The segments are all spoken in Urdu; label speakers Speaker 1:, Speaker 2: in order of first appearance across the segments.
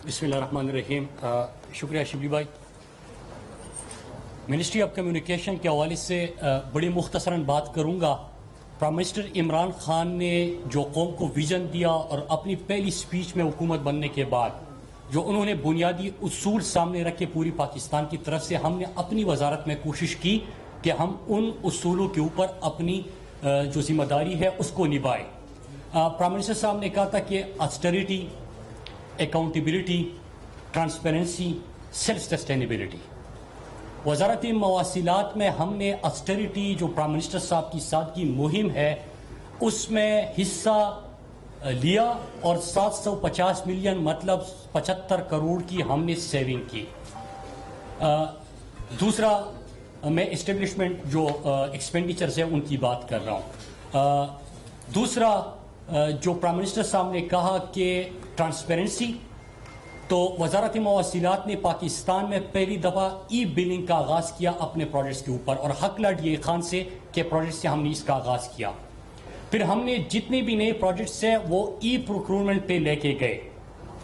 Speaker 1: بسم اللہ الرحمن الرحیم. شکریہ شبلی بھائی. منسٹری آف کمیونیکیشن کے حوالے سے بڑی مختصراً بات کروں گا. پرائم منسٹر عمران خان نے جو قوم کو ویژن دیا اور اپنی پہلی سپیچ میں حکومت بننے کے بعد جو انہوں نے بنیادی اصول سامنے رکھے پوری پاکستان کی طرف سے، ہم نے اپنی وزارت میں کوشش کی کہ ہم ان اصولوں کے اوپر اپنی جو ذمہ داری ہے اس کو نبھائیں. پرائم منسٹر صاحب نے کہا تھا کہ austerity, accountability, transparency, self sustainability. وزارت مواصلات میں ہم نے آسٹریٹی جو پرائم منسٹر صاحب کی سادگی مہم ہے اس میں حصہ لیا اور 750 ملین مطلب 75 کروڑ کی ہم نے سیونگ کی. دوسرا میں اسٹیبلشمنٹ جو ایکسپینڈیچرز ہیں ان کی بات کر رہا ہوں. دوسرا جو پرائم منسٹر صاحب نے کہا کہ ٹرانسپیرنسی، تو وزارت مواصلات نے پاکستان میں پہلی دفعہ ای بلنگ کا آغاز کیا اپنے پروجیکٹس کے اوپر، اور حق لڈ یہ خان سے کہ پروجیکٹ سے ہم نے اس کا آغاز کیا. پھر ہم نے جتنے بھی نئے پروجیکٹس ہیں وہ ای پروکیورمنٹ پہ لے کے گئے،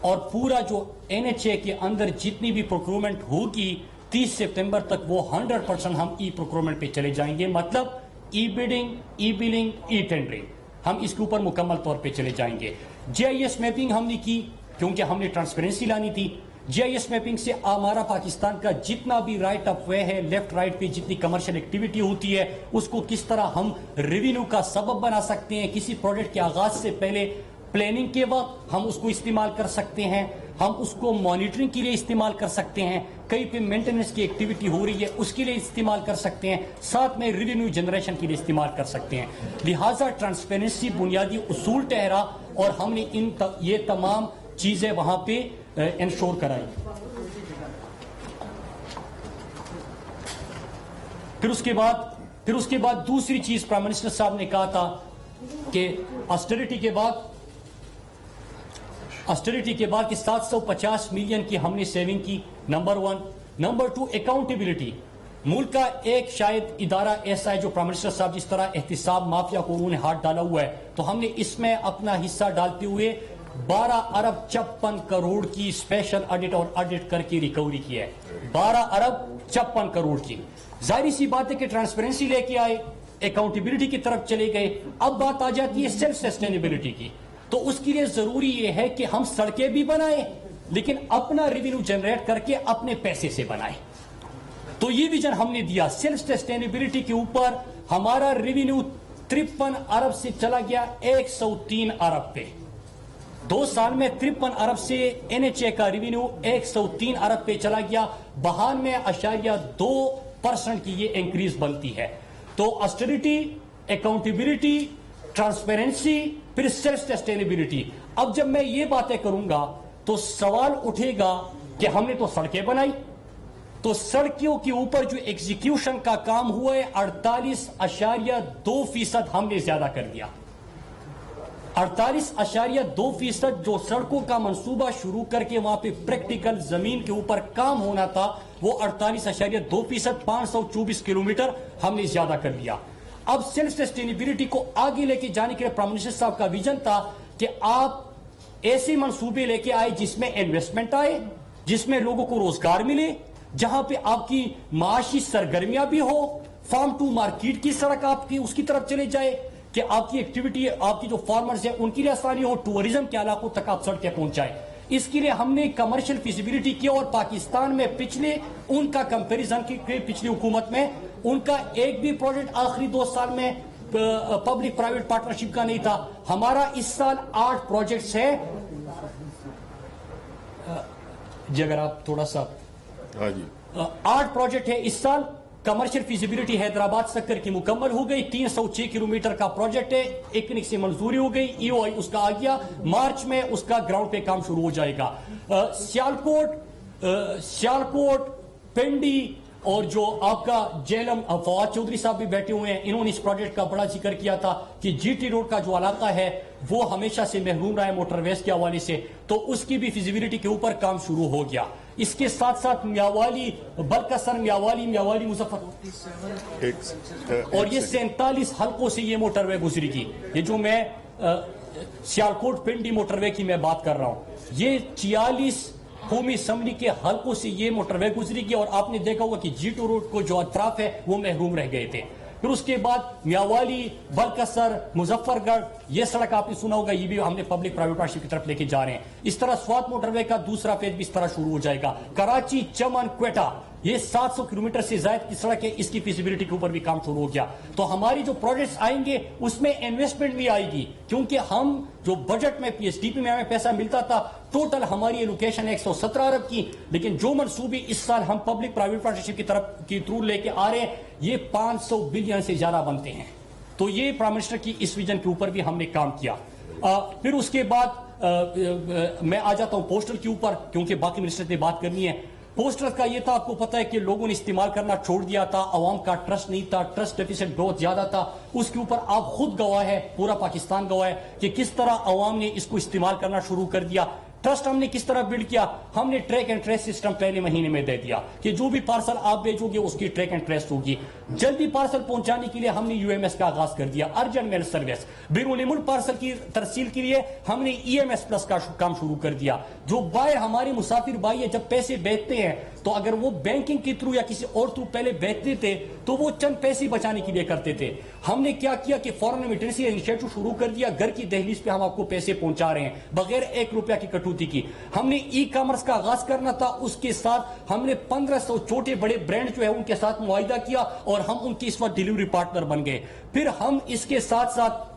Speaker 1: اور پورا جو NHA کے اندر جتنی بھی پروکیورمنٹ ہوگی 30 سپتمبر تک وہ 100% ہم ای پروکیورمنٹ پہ چلے جائیں گے. مطلب ای بڈنگ، ای بلنگ، ای ٹینڈرنگ، ہم اس کے اوپر مکمل طور پہ چلے جائیں گے. GIS میپنگ ہم نے کی کیونکہ ہم نے ٹرانسپیرنسی لانی تھی. GIS میپنگ سے ہمارا پاکستان کا جتنا بھی رائٹ آف وے ہے، لیفٹ رائٹ پہ جتنی کمرشل ایکٹیویٹی ہوتی ہے اس کو کس طرح ہم ریونیو کا سبب بنا سکتے ہیں. کسی پروجیکٹ کے آغاز سے پہلے پلاننگ کے وقت ہم اس کو استعمال کر سکتے ہیں، ہم اس کو مانیٹرنگ کے لیے استعمال کر سکتے ہیں، کہیں پہ مینٹیننس کی ایکٹیویٹی ہو رہی ہے اس کے لیے استعمال کر سکتے ہیں، ساتھ میں ریونیو جنریشن کے لیے استعمال کر سکتے ہیں. لہٰذا ٹرانسپیرنسی بنیادی اصول ٹھہرا اور ہم نے یہ تمام چیزیں وہاں پہ انشور کرائی. پھر اس کے بعد دوسری چیز پرائم منسٹر صاحب نے کہا تھا کہ آسٹریٹی کے بعد کہ 750 ملین کی ہم نے سیونگ کی. نمبر 1. Number 2 accountability. ملک کا ایک شاید ادارہ ایسا ہے جو پرائم منسٹر صاحب جس طرح احتساب مافیا کو انہوں نے ہاتھ ڈالا ہوا ہے، تو ہم نے اس میں اپنا حصہ ڈالتے ہوئے 12 ارب 56 کروڑ کی اسپیشل آڈٹ اور آڈٹ کر کے ریکوری کی ہے. 12 ارب 56 کروڑ کی. ظاہری سی بات ہے کہ ٹرانسپیرنسی لے کے آئے، اکاؤنٹیبلٹی کی طرف چلے گئے. اب بات آ جاتی ہے سیلف سسٹینیبلٹی کی، تو اس کے لیے ضروری یہ ہے کہ ہم سڑکیں بھی بنائیں لیکن اپنا ریونیو جنریٹ کر کے اپنے پیسے سے بنائیں. تو یہ ویژن ہم نے دیا. سیلف سسٹینیبلٹی کے اوپر ہمارا ریونیو 53 ارب سے چلا گیا 103 ارب پہ. 2 سال میں 53 ارب سے NHA کا ریونیو 103 ارب پہ چلا گیا. 92.2% کی یہ انکریز بنتی ہے. تو آسٹریٹی، اکاؤنٹیبلٹی، ٹرانسپیرنسی، پھر سیلف سسٹینیبلٹی. اب جب میں یہ باتیں کروں گا تو سوال اٹھے گا کہ ہم نے تو سڑکیں بنائی، تو سڑکوں کے اوپر جو ایگزیکیوشن کا کام ہوا ہے 48.2% ہم نے زیادہ کر دیا. 48.2% جو سڑکوں کا منصوبہ شروع کر کے وہاں پہ پریکٹیکل زمین کے اوپر کام ہونا تھا وہ 48.2%، 524 کلومیٹر ہم نے زیادہ کر دیا. اب سیلف سسٹینیبلٹی کو آگے لے کے جانے کے لیے پرائم منسٹر صاحب کا ویژن تھا کہ آپ ایسے منصوبے لے کے آئے جس میں انویسٹمنٹ آئے، جس میں لوگوں کو روزگار ملے، جہاں پہ آپ کی معاشی سرگرمیاں بھی ہو، فارم ٹو مارکیٹ کی سڑک آپ کی اس کی طرف چلے جائے کہ آپ کی ایکٹیویٹی، آپ کی جو فارمرز ہیں ان کے لیے آسانی ہو، ٹورزم کے علاقوں تک آپ سڑکیں پہنچائیں. اس کے لیے ہم نے کمرشل فیزیبلٹی کیا، اور پاکستان میں پچھلے ان کا کمپیریزن کی پچھلی حکومت میں ان کا ایک بھی پروجیکٹ آخری 2 سال میں پبلک پرائیویٹ پارٹنرشپ کا نہیں تھا. ہمارا اس سال 8 پروجیکٹس ہیں. جی اگر آپ تھوڑا سا 8 پروجیکٹ ہے اس سال. کمرشل فیزیبلٹی حیدرآباد سکر کی مکمل ہو گئی. 306 کلومیٹر کا پروجیکٹ ہے. ایکنک سے منظوری ہو گئی، EOI اس کا آ گیا. مارچ میں اس کا گراؤنڈ پہ کام شروع ہو جائے گا. سیالکوٹ، پنڈی اور جو آپ کا جیلم فواد چودھری صاحب بھی بیٹھے ہوئے ہیں، انہوں نے اس پروجیکٹ کا بڑا ذکر کیا تھا کہ GT روڈ کا جو علاقہ ہے وہ ہمیشہ سے محروم رہا ہے موٹر ویز کے حوالے سے، تو اس کی بھی فیزیبلٹی کے اوپر کام شروع ہو گیا. اس کے ساتھ ساتھ میاوالی، بلکسر، میاوالی مظفر، اور یہ 47 حلقوں سے یہ موٹر وے گزری گی. یہ جو میں سیالکوٹ پنڈی موٹر وے کی میں بات کر رہا ہوں، یہ 46 قومی اسمبلی کے حلقوں سے یہ موٹر وے گزری گی اور آپ نے دیکھا ہوگا کہ G2 روڈ کو جو اطراف ہے وہ محروم رہ گئے تھے. پھر اس کے بعد میاوالی، بلکسر، مظفر گڑھ، یہ سڑک آپ نے سنا ہوگا، یہ بھی ہم نے پبلک پرائیویٹ پارٹنرشپ کی طرف لے کے جا رہے ہیں. اس طرح سوات موٹر وے کا دوسرا فیز بھی اس طرح شروع ہو جائے گا. کراچی، چمن، کوئٹہ، یہ 700 کلومیٹر سے زائد کی سڑک ہے، اس کی فیزیبلٹی کے اوپر بھی کام شروع ہو گیا. تو ہماری جو پروجیکٹس آئیں گے اس میں انویسٹمنٹ بھی آئے گی، کیونکہ ہم جو بجٹ میں PSDP میں ہمیں پیسہ ملتا تھا، ٹوٹل ہماری ایلوکیشن ہے 117 ارب کی، لیکن جو منصوبے اس سال ہم پبلک پرائیویٹ پارٹنرشپ کی طرف کی تھرو لے کے آ رہے ہیں یہ 500 بلین سے زیادہ بنتے ہیں. تو یہ پرائم منسٹر کی اس ویژن کے اوپر بھی ہم نے کام کیا. پھر اس کے بعد میں آ جاتا ہوں پوسٹل کے اوپر، کیونکہ باقی منسٹر نے بات کرنی ہے. پوسٹر کا یہ تھا، آپ کو پتا ہے کہ لوگوں نے استعمال کرنا چھوڑ دیا تھا، عوام کا ٹرسٹ نہیں تھا، ٹرسٹ ڈیفیسٹ بہت زیادہ تھا. اس کے اوپر آپ خود گواہ ہے، پورا پاکستان گواہ ہے کہ کس طرح عوام نے اس کو استعمال کرنا شروع کر دیا. ٹرسٹ ہم نے کس طرح بلڈ کیا؟ ہم نے ٹریک اینڈ ٹریس سسٹم پہلے مہینے میں دے دیا کہ جو بھی پارسل آپ بھیجو گے اس کی ٹریک اینڈ ٹریس ہوگی. جلدی پارسل پہنچانے کے لیے ہم نے UMS کا آغاز کر دیا، ارجنٹ میل سروس. بیرون ملک پارسل کی ترسیل کے لیے ہم نے EMS پلس کا کام شروع کر دیا. جو باہر ہمارے مسافر بھائی جب پیسے بھیجتے ہیں تو اگر وہ بینکنگ کے تھرو یا کسی اور تھرو پہلے بھیجتے تھے تو وہ چند پیسے بچانے کے لیے کرتے تھے. ہم نے کیا کیا کہ فورن ریمیٹنس انیشیٹو شروع کر دیا، گھر کی دہلیز پہ ہم آپ کو پیسے پہنچا رہے ہیں بغیر 1 روپیہ کی کٹوتی کی. ہم نے ای کامرس کا آغاز کرنا تھا، اس کے ساتھ ہم نے 1500 چھوٹے بڑے برانڈ جو ہے ان کے ساتھ معاہدہ کیا اور ہم ان کی اس وقت ڈیلیوری پارٹنر بن گئے. پھر ہم اس کے ساتھ ساتھ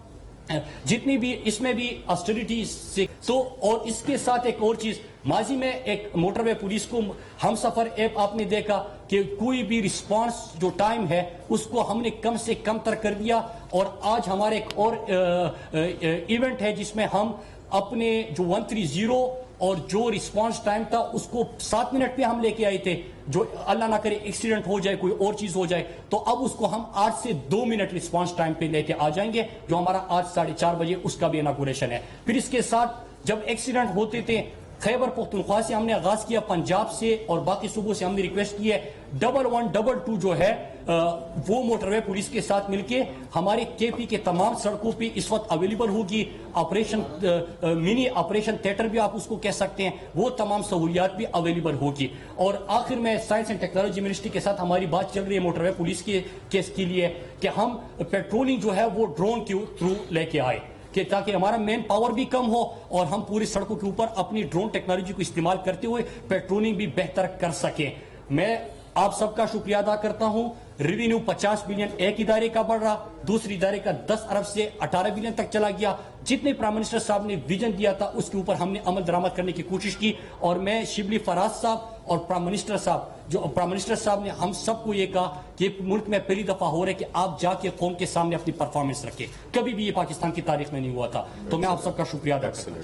Speaker 1: جتنی بھی اس میں بھی آسٹریٹی سے تو اور اس کے ساتھ ایک اور چیز، ماضی میں ایک موٹر وے پولیس کو ہم سفر ایپ آپ نے دیکھا کہ کوئی بھی رسپانس جو ٹائم ہے اس کو ہم نے کم سے کم تر کر دیا. اور آج ہمارے ایک اور ایونٹ ہے جس میں ہم اپنے جو 130 اور جو رسپانس ٹائم تھا اس کو 7 منٹ پہ ہم لے کے آئے تھے. جو اللہ نہ کرے ایکسیڈنٹ ہو جائے، کوئی اور چیز ہو جائے، تو اب اس کو ہم 8 سے 2 منٹ رسپانس ٹائم پہ لے کے آ جائیں گے، جو ہمارا آج 4:30 بجے اس کا بھی اناگوریشن ہے. پھر اس کے ساتھ جب ایکسیڈنٹ ہوتے تھے خیبر پختونخوا سے ہم نے آغاز کیا، پنجاب سے اور باقی صوبوں سے ہم نے ریکویسٹ کی ہے 1122 جو ہے وہ موٹر وے پولیس کے ساتھ مل کے ہمارے KP کے تمام سڑکوں پہ اس وقت اویلیبل ہوگی. آپریشن منی آپریشن تھیٹر بھی آپ اس کو کہہ سکتے ہیں، وہ تمام سہولیات بھی اویلیبل ہوگی. اور آخر میں سائنس اینڈ ٹیکنالوجی منسٹری کے ساتھ ہماری بات چل رہی ہے موٹر وے پولیس کے کیس کے لیے کہ ہم پیٹرولنگ جو ہے وہ ڈرون کے تھرو لے کے آئے کہ تاکہ ہمارا مین پاور بھی کم ہو اور ہم پوری سڑکوں کے اوپر اپنی ڈرون ٹیکنالوجی کو استعمال کرتے ہوئے پیٹرولنگ بھی بہتر کر سکیں. میں آپ سب کا شکریہ ادا کرتا ہوں. ریونیو 50 بلین ایک ادارے کا بڑھ رہا، دوسری ادارے کا 10 ارب سے 18 بلین تک چلا گیا. جتنے پرائم منسٹر صاحب نے ویژن دیا تھا اس کے اوپر ہم نے عمل درآمد کرنے کی کوشش کی. اور میں شبلی فراز صاحب اور پرائم منسٹر صاحب نے ہم سب کو یہ کہا کہ ملک میں پہلی دفعہ ہو رہا ہے کہ آپ جا کے قوم کے سامنے اپنی پرفارمنس رکھیں. کبھی بھی یہ پاکستان کی تاریخ میں نہیں ہوا تھا. تو میں آپ سب کا شکریہ ادا کرتا ہوں.